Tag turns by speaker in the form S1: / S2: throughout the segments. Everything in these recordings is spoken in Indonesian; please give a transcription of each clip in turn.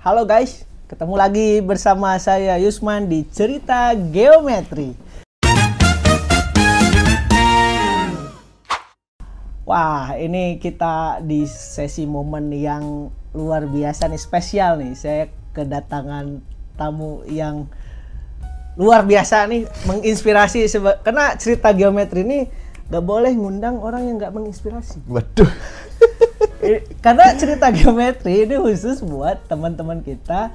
S1: Halo guys, ketemu lagi bersama saya Yusman di Cerita Geometri. Wah, ini kita di sesi momen yang luar biasa nih, spesial nih. Saya kedatangan tamu yang luar biasa nih, menginspirasi. Karena Cerita Geometri ini gak boleh ngundang orang yang gak menginspirasi.
S2: Waduh.
S1: Karena Cerita Geometri ini khusus buat teman-teman kita,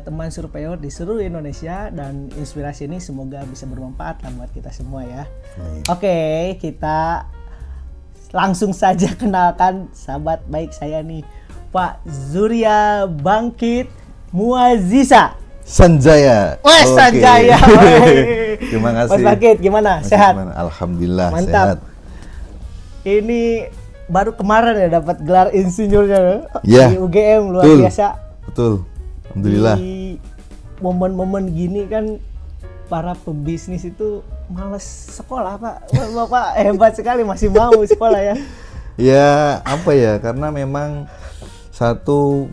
S1: teman surveyor di seluruh Indonesia, dan inspirasi ini semoga bisa bermanfaat lah buat kita semua ya. Oke, kita langsung saja kenalkan sahabat baik saya nih, Pak Surya Bangkit Muazzisa
S2: Sanjaya.
S1: Wes, Sanjaya.
S2: Terima kasih.
S1: Mas Bangkit, gimana? Sehat?
S2: Gimana? Alhamdulillah.
S1: Mantap.
S2: Sehat.
S1: Ini baru kemarin ya dapat gelar insinyurnya
S2: Ya,
S1: di UGM, luar biasa.
S2: Betul. Alhamdulillah.
S1: Di momen-momen gini kan para pebisnis itu males sekolah, Pak. Bapak hebat sekali masih mau sekolah ya.
S2: Ya, apa ya? Karena memang satu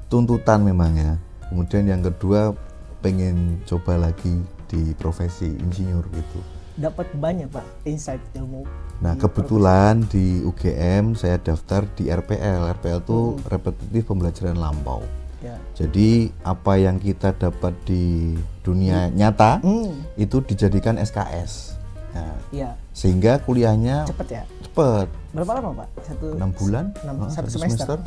S2: tuntutan memang ya. Kemudian yang kedua pengen coba lagi di profesi insinyur gitu.
S1: Dapat banyak, Pak, insight ilmu.
S2: Nah, kebetulan di UGM saya daftar di RPL. RPL itu repetitif pembelajaran lampau.
S1: Ya.
S2: Jadi apa yang kita dapat di dunia nyata itu dijadikan SKS. Nah,
S1: Iya.
S2: sehingga kuliahnya
S1: Cepet ya?
S2: cepet.
S1: Berapa lama, Pak?
S2: 6 bulan,
S1: satu
S2: 1
S1: semester.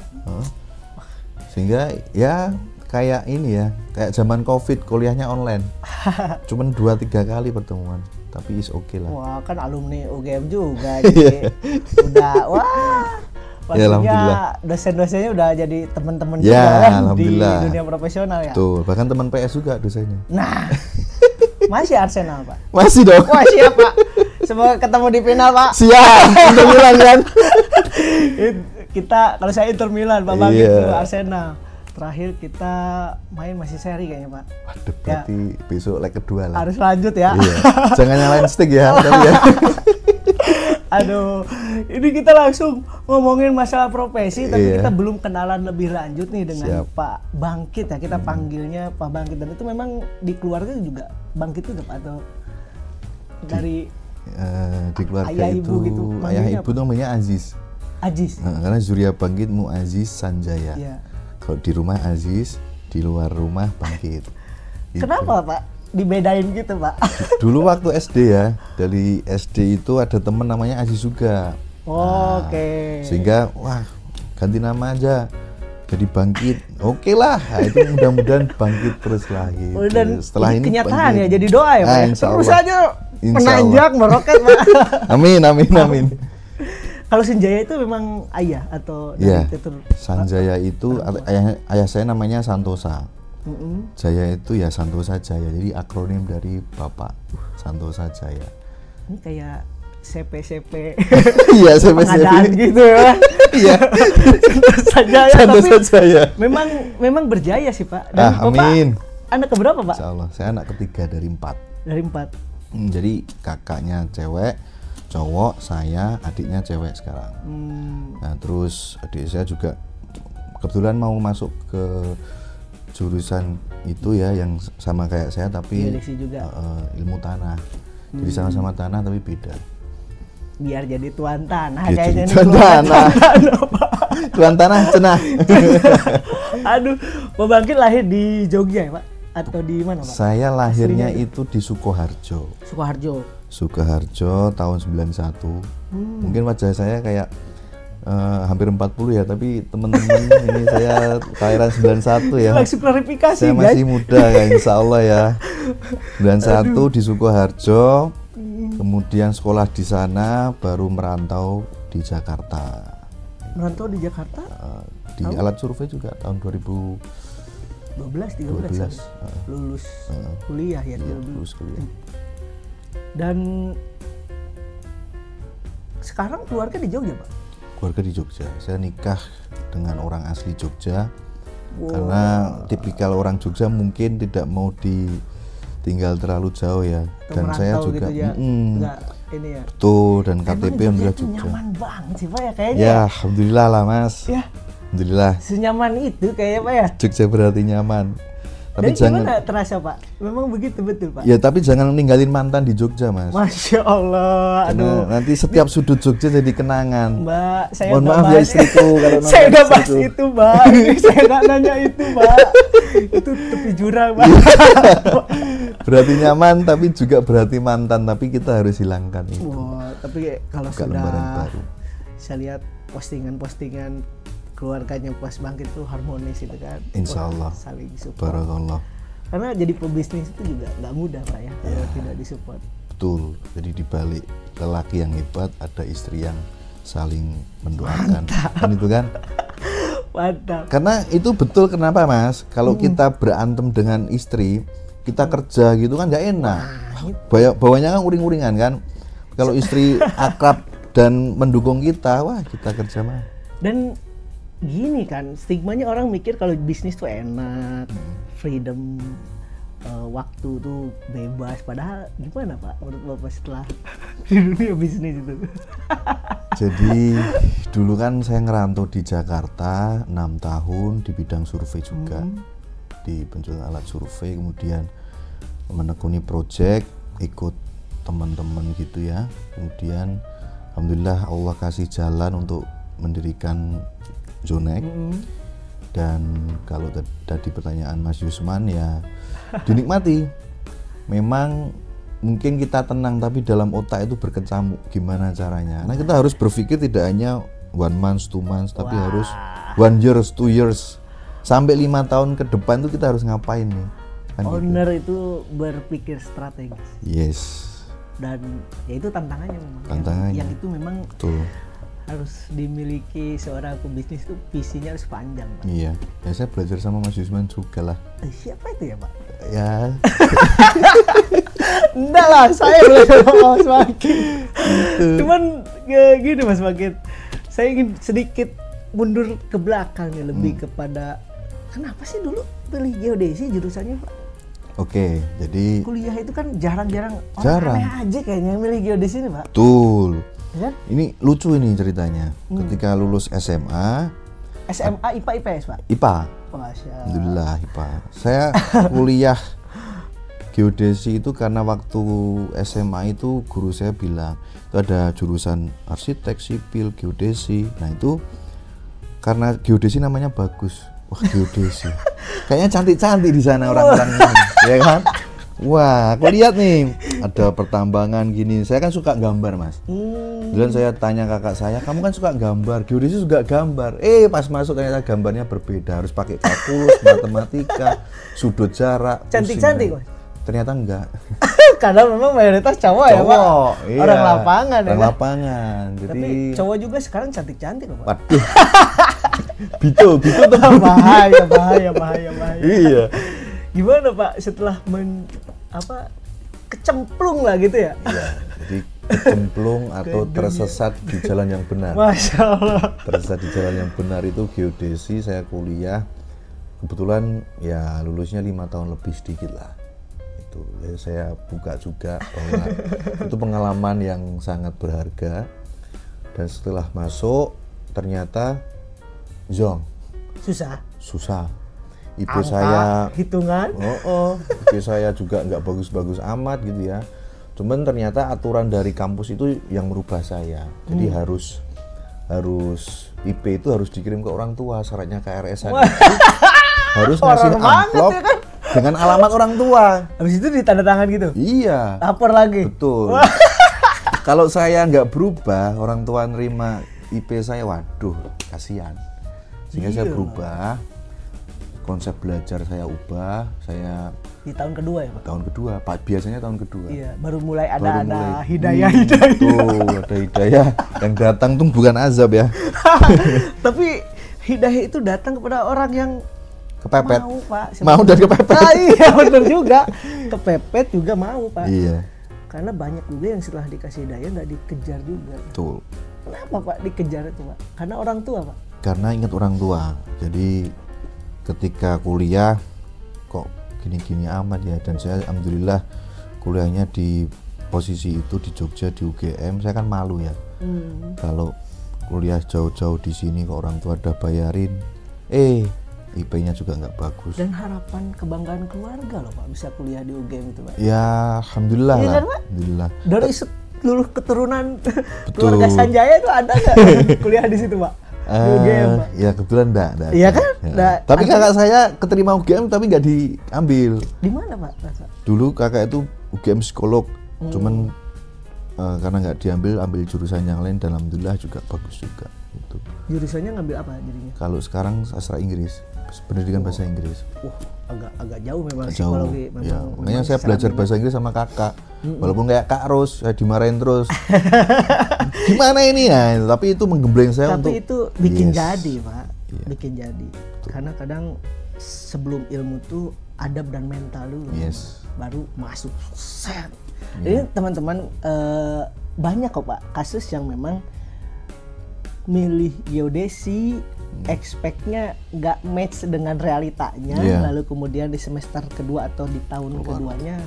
S2: Sehingga ya kayak ini ya, kayak zaman COVID kuliahnya online. Cuman 2-3 kali pertemuan. Tapi is oke lah.
S1: Wah, kan alumni UGM juga, jadi udah
S2: Ya,
S1: maksudnya
S2: alhamdulillah.
S1: dosen-dosennya udah jadi teman-teman
S2: Ya,
S1: juga kan di
S2: alhamdulillah.
S1: dunia profesional ya.
S2: Tuh, bahkan teman PS juga dosennya.
S1: Nah, masih Arsenal, Pak.
S2: Masih dong.
S1: Wah, siap, Pak. Semoga ketemu di final, Pak.
S2: Siap. Inter Milan kan.
S1: Kita, kalau saya Inter Milan, Pak Bang
S2: Iya.
S1: itu Arsenal. Terakhir kita main masih seri kayaknya, Pak.
S2: Waduh, berarti besok leg kedua lah.
S1: Harus lanjut ya.
S2: Iya. Jangan nyalain stick ya, tapi ya.
S1: Aduh, ini kita langsung ngomongin masalah profesi, tapi
S2: Iya.
S1: kita belum kenalan lebih lanjut nih dengan
S2: Siap.
S1: Pak Bangkit ya. Kita panggilnya Pak Bangkit, dan itu memang di keluarga juga Bangkit itu Pak, atau dari
S2: Di keluarga
S1: ayah
S2: itu,
S1: ibu gitu,
S2: ayah
S1: manggilnya
S2: ibu namanya Aziz.
S1: Aziz?
S2: Karena Surya Bangkit Muazzis Sanjaya.
S1: Iya.
S2: Kalau di rumah Aziz, di luar rumah Bangkit. Gitu.
S1: Kenapa, Pak, dibedain gitu, Pak?
S2: Dulu waktu SD ya, dari SD itu ada temen namanya Aziz juga.
S1: Oke.
S2: Sehingga wah, ganti nama aja jadi Bangkit. Oke lah, nah, itu mudah-mudahan Bangkit terus lah gitu.
S1: Oh, dan
S2: setelah ini
S1: kenyataan
S2: Bangkit.
S1: ya, jadi doa ya, Pak. Ya?
S2: Insya
S1: Terus
S2: Allah.
S1: aja
S2: Insya
S1: menanjak, meroket, Pak.
S2: Amin, amin, amin.
S1: Kalau Sanjaya itu memang ayah atau
S2: Iya,
S1: tutur?
S2: Sanjaya itu ayah saya namanya Santosa. Jaya itu ya Santosa Jaya, jadi akronim dari Bapak Santosa Jaya.
S1: Ini kayak CP-CP
S2: Iya,
S1: pengadaan gitu ya.
S2: Iya.
S1: Sanjaya,
S2: Santosa
S1: tapi
S2: Jaya.
S1: memang berjaya sih, Pak. Dan Bapak
S2: Amin.
S1: anak keberapa, Pak?
S2: Insya Allah, saya anak ketiga dari 4.
S1: Dari 4.
S2: Jadi kakaknya cewek, cowok, saya, adiknya cewek sekarang. Nah, terus adik saya juga kebetulan mau masuk ke jurusan itu ya, yang sama kayak saya tapi
S1: Geodeksi juga.
S2: ilmu tanah. Jadi sama-sama tanah tapi beda.
S1: Biar jadi tuan tanah
S2: Dia
S1: kayaknya
S2: jadi
S1: nih,
S2: tuan
S1: keluarga
S2: tanah.
S1: Pak.
S2: Tuan tanah cenah.
S1: Aduh, Pak Bangkit lahir di Jogja ya, Pak? Atau di mana, Pak?
S2: Saya lahirnya
S1: Aslinya
S2: itu di Sukoharjo.
S1: Sukoharjo.
S2: Sukoharjo tahun 91. Mungkin wajah saya kayak hampir 40 ya, tapi teman-teman ini saya kelahiran 91 ya.
S1: Langsung klarifikasi,
S2: Saya
S1: guys.
S2: masih muda ya, insya Allah ya. 91 di Sukoharjo, kemudian sekolah di sana, baru merantau di Jakarta.
S1: Merantau di Jakarta?
S2: Di alat survei juga tahun 2012.
S1: 13 lulus kuliah ya,
S2: Lulus kuliah.
S1: Dan sekarang keluarga di Jogja, Pak?
S2: Keluarga di Jogja. Saya nikah dengan orang asli Jogja.
S1: Wow.
S2: Karena tipikal orang Jogja mungkin tidak mau ditinggal terlalu jauh ya.
S1: Atau
S2: Dan saya
S1: merantau
S2: juga
S1: gitu ya. Enggak, ini ya.
S2: betul, dan
S1: Emang
S2: KTP
S1: Jogja
S2: juga
S1: itu
S2: Jogja.
S1: nyaman banget sih, Pak, ya kayaknya.
S2: Ya, alhamdulillah lah Mas.
S1: Ya,
S2: Alhamdulillah.
S1: Senyaman itu kayaknya Pak ya.
S2: Jogja berarti nyaman. Tapi
S1: Dan
S2: jangan
S1: gimana terasa Pak? Memang begitu betul Pak?
S2: ya, tapi jangan ninggalin mantan di Jogja, Mas.
S1: Masya Allah,
S2: Karena
S1: aduh.
S2: nanti setiap sudut Jogja jadi kenangan.
S1: Mbak, saya
S2: Mohon
S1: nggak
S2: maaf ya
S1: bahas-
S2: istriku kalau nonton
S1: saya nggak bahas
S2: istriku.
S1: itu Mbak. Saya nggak nanya itu Mbak. Itu tepi jurang Mbak.
S2: Berarti nyaman tapi juga berarti mantan, tapi kita harus hilangkan itu.
S1: Wah, tapi kalau
S2: Buka lembaran
S1: sudah
S2: baru.
S1: saya lihat postingan-postingan keluarganya Pas Bangkit itu harmonis itu kan.
S2: Insya Allah.
S1: Wah, saling support.
S2: Barakallah.
S1: Karena jadi pebisnis itu juga nggak mudah Pak ya kalau tidak disupport.
S2: Betul. Jadi di balik lelaki yang hebat ada istri yang saling mendoakan. Kan itu kan?
S1: Mantap.
S2: Karena itu betul, kenapa Mas? Kalau kita berantem dengan istri, kita kerja gitu kan nggak enak. Bawahnya kan uring-uringan kan. Kalau istri akrab dan mendukung kita, wah kita kerja mah.
S1: Dan gini kan, stigmanya orang mikir kalau bisnis tuh enak, freedom, waktu tuh bebas. Padahal gimana Pak menurut Bapak setelah di dunia bisnis itu?
S2: Jadi dulu kan saya ngerantau di Jakarta 6 tahun di bidang survei juga, di penjualan alat survei, kemudian menekuni proyek, ikut teman-teman gitu ya. Kemudian alhamdulillah Allah kasih jalan untuk mendirikan Zonek. Dan kalau tadi pertanyaan Mas Yusman ya dinikmati. Memang mungkin kita tenang tapi dalam otak itu berkecamuk gimana caranya. Nah kita harus berpikir tidak hanya 1 month, 2 months, tapi harus 1 year, 2 years, sampai 5 tahun ke depan tuh kita harus ngapain nih. Kan gitu.
S1: Owner itu berpikir strategis.
S2: Yes.
S1: Dan ya itu tantangannya memang.
S2: Tantangannya.
S1: Yang itu memang
S2: Betul.
S1: harus dimiliki seorang pebisnis itu visinya harus panjang Pak.
S2: Iya. Ya saya belajar sama Mas Yusman juga lah.
S1: Siapa itu ya Pak?
S2: Ya.
S1: Enggak lah, saya belajar sama Mas Magit. Cuman ya, gini Mas Magit, saya ingin sedikit mundur ke belakang nih, lebih kepada kenapa sih dulu pilih geodesi jurusannya Pak?
S2: Oke, jadi
S1: Kuliah itu kan jarang-jarang orang
S2: Jarang.
S1: aneh aja kayaknya yang milih geodesi ini Pak.
S2: betul.
S1: Ya kan?
S2: Ini lucu ini ceritanya. Ketika lulus SMA,
S1: SMA IPA IPS Pak.
S2: IPA.
S1: Masya Allah.
S2: Alhamdulillah IPA. Saya kuliah geodesi itu karena waktu SMA itu guru saya bilang itu ada jurusan arsitek, sipil, geodesi. Nah itu karena geodesi namanya bagus. Wah geodesi. Kayaknya cantik-cantik di sana orang-orangnya, ya kan? Wah, aku lihat nih ada pertambangan gini. Saya kan suka gambar Mas. Dan saya tanya kakak saya, kamu kan suka gambar, geodesi juga gambar. Pas masuk ternyata gambarnya berbeda, harus pakai kalkulus, matematika, sudut jarak.
S1: Cantik-cantik,
S2: pusing.
S1: Mas?
S2: Ternyata enggak.
S1: Karena memang mayoritas cowok ya Pak.
S2: Cowok, iya.
S1: Orang lapangan ya
S2: Orang
S1: kan?
S2: lapangan. Jadi
S1: Tapi cowok juga sekarang cantik-cantik loh Pak.
S2: waduh. Bito tuh.
S1: bahaya.
S2: Iya.
S1: Gimana Pak setelah kecemplung lah gitu ya?
S2: Iya, jadi kecemplung atau tersesat di jalan yang benar.
S1: Masya Allah.
S2: Tersesat di jalan yang benar itu geodesi. Saya kuliah kebetulan ya lulusnya 5 tahun lebih sedikit lah. Itu ya, saya buka juga bahwa itu pengalaman yang sangat berharga. Dan setelah masuk ternyata zong susah. IP
S1: Angka,
S2: saya
S1: hitungan.
S2: IP saya juga nggak bagus-bagus amat gitu ya. Cuman ternyata aturan dari kampus itu yang merubah saya. Jadi harus IP itu harus dikirim ke orang tua, syaratnya KRS-an itu harus ngasih amplop
S1: ya kan?
S2: dengan alamat orang tua.
S1: Habis itu ditandatangan gitu.
S2: Iya.
S1: Lapor lagi.
S2: Betul. Kalau saya nggak berubah, orang tua nerima IP saya, waduh, kasihan. Sehingga saya berubah, konsep belajar saya ubah, saya
S1: Di tahun kedua ya Pak?
S2: tahun kedua, biasanya tahun kedua.
S1: Iya, baru mulai
S2: Baru
S1: ada
S2: mulai.
S1: hidayah.
S2: Tuh, ada hidayah yang datang tuh bukan azab ya.
S1: Tapi hidayah itu datang kepada orang yang
S2: Kepepet.
S1: mau Pak.
S2: Mau dan kepepet.
S1: Iya benar juga. Kepepet juga mau Pak.
S2: Iya,
S1: Karena banyak juga yang setelah dikasih hidayah nggak dikejar juga.
S2: betul.
S1: Kenapa Pak dikejar itu Pak? Karena orang tua Pak.
S2: Karena ingat orang tua. Jadi ketika kuliah kok gini-gini amat ya, dan saya alhamdulillah kuliahnya di posisi itu di Jogja di UGM. Saya kan malu ya kalau kuliah jauh-jauh di sini kok orang tua udah bayarin, IP-nya juga nggak bagus.
S1: Dan harapan kebanggaan keluarga loh Pak, bisa kuliah di UGM itu Pak.
S2: Ya alhamdulillah
S1: Iya
S2: lah.
S1: kan, Pak?
S2: Alhamdulillah.
S1: Dari seluruh keturunan keluarga Sanjaya itu ada nggak kuliah di situ Pak? Di UGM Pak.
S2: Ya kebetulan enggak.
S1: Iya kan?
S2: Ya. Tapi kakak saya keterima UGM tapi nggak diambil.
S1: Di mana Pak?
S2: Dulu kakak itu UGM psikolog, cuman karena nggak diambil, ambil jurusan yang lain dan alhamdulillah juga bagus juga. Gitu.
S1: Jurusannya ngambil apa jadinya?
S2: Kalau sekarang sastra Inggris, pendidikan bahasa Inggris.
S1: Agak jauh memang
S2: Jauh.
S1: psikologi.
S2: Ya, makanya saya belajar bahasa Inggris sama kakak. Walaupun kayak Kak Ros, saya dimarahin terus. Gimana ini ya? Tapi itu menggembleng saya untuk.
S1: Tapi itu bikin jadi Pak, bikin jadi.
S2: Betul.
S1: Karena kadang sebelum ilmu tuh adab dan mental dulu, baru masuk. Set. Jadi teman-teman banyak kok Pak kasus yang memang milih geodesi, expect-nya nggak match dengan realitanya, lalu kemudian di semester kedua atau di tahun keduanya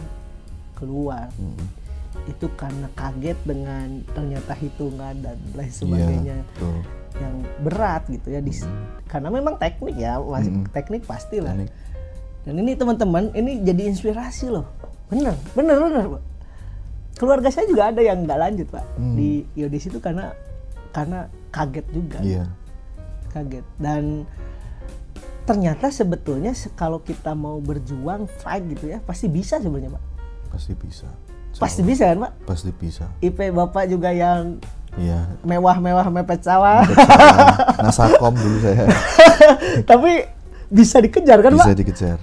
S1: keluar. Itu karena kaget dengan ternyata hitungan dan lain sebagainya yang berat gitu ya. Karena memang teknik ya, masih teknik pastilah. Dan ini teman-teman, ini jadi inspirasi loh. Bener Pak. Keluarga saya juga ada yang nggak lanjut Pak di geodesi itu karena kaget juga. Kaget. Dan ternyata sebetulnya kalau kita mau berjuang fight gitu ya, pasti bisa sebenarnya Pak.
S2: Pasti bisa.
S1: Pasti bisa kan Pak?
S2: Pasti bisa.
S1: IP Bapak juga yang mewah-mewah mepet sawah.
S2: Nasakom dulu saya.
S1: Tapi bisa dikejar kan Pak?
S2: Bisa dikejar.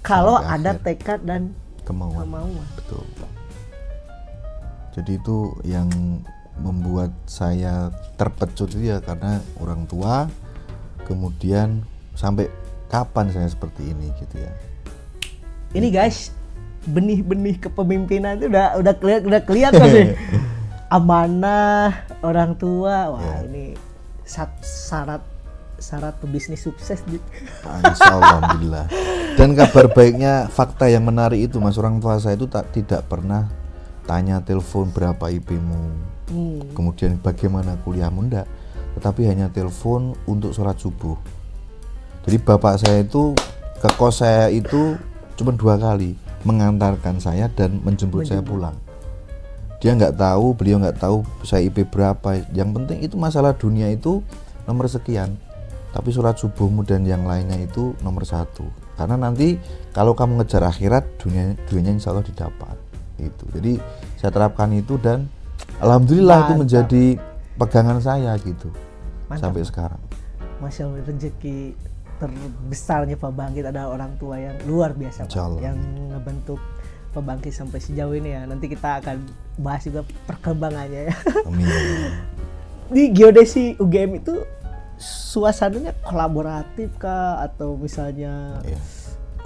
S1: Kalau ada tekad dan kemauan.
S2: Betul. Jadi itu yang membuat saya terpecut itu ya karena orang tua, kemudian sampai kapan saya seperti ini gitu ya.
S1: Ini guys, benih-benih kepemimpinan itu udah kelihatan sih. Amanah orang tua, wah ini syarat pebisnis sukses gitu.
S2: Insya Allah, alhamdulillah. Dan kabar baiknya, fakta yang menarik itu Mas, orang tua saya itu tidak pernah tanya telepon berapa IP-mu, kemudian bagaimana kuliahmu, enggak, tetapi hanya telepon untuk sholat subuh. Jadi bapak saya itu ke kos saya itu cuma 2 kali, mengantarkan saya dan menjemput saya pulang. Beliau nggak tahu saya IP berapa. Yang penting itu masalah dunia itu nomor sekian, tapi sholat subuhmu dan yang lainnya itu nomor 1. Karena nanti kalau kamu ngejar akhirat, dunianya insya Allah didapat. Itu. Jadi saya terapkan itu dan alhamdulillah itu menjadi pegangan saya gitu. Sampai sekarang.
S1: Masya Allah, rezeki terbesarnya Pak Bangkit ada orang tua yang luar biasa Pak, yang ngebentuk Pak Bangkit sampai sejauh ini ya. Nanti kita akan bahas juga perkembangannya ya. Amin. Di geodesi UGM itu suasananya kolaboratif kah atau misalnya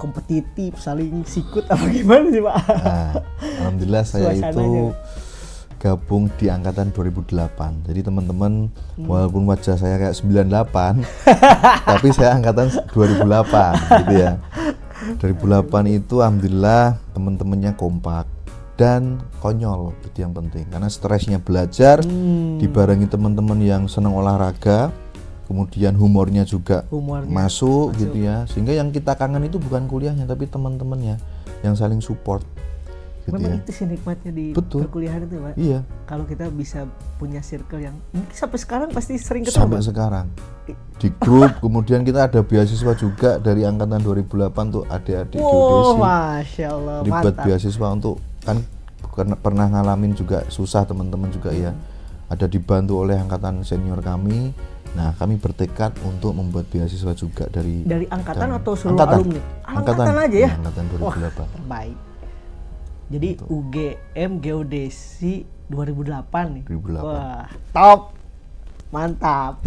S1: kompetitif, saling sikut apa gimana sih Pak? Nah,
S2: alhamdulillah saya itu gabung di angkatan 2008. Jadi teman-teman walaupun wajah saya kayak 98 tapi saya angkatan 2008 gitu ya. 2008 itu alhamdulillah teman-temannya kompak dan konyol, itu yang penting. Karena stresnya belajar dibarengi teman-teman yang senang olahraga. Kemudian humornya juga masuk gitu ya, sehingga yang kita kangen itu bukan kuliahnya tapi teman-temannya yang saling support gitu.
S1: Memang
S2: ya.
S1: itu sih nikmatnya di perkuliahan itu Pak.
S2: Iya.
S1: Kalau kita bisa punya circle yang mungkin sampai sekarang pasti sering ketemu.
S2: Sampai sekarang di grup, kemudian kita ada beasiswa juga dari angkatan 2008 untuk adik-adik geodesi.
S1: Masya Allah,
S2: dibuat beasiswa untuk kan pernah ngalamin juga susah teman-teman juga ya. Ada dibantu oleh angkatan senior kami. Nah, kami bertekad untuk membuat beasiswa juga dari
S1: angkatan atau seluruh alumni? Angkatan aja ya?
S2: Angkatan 2008.
S1: Wah, terbaik. Jadi betul. UGM Geodesi 2008 nih.
S2: 2008.
S1: Wah, top. Mantap.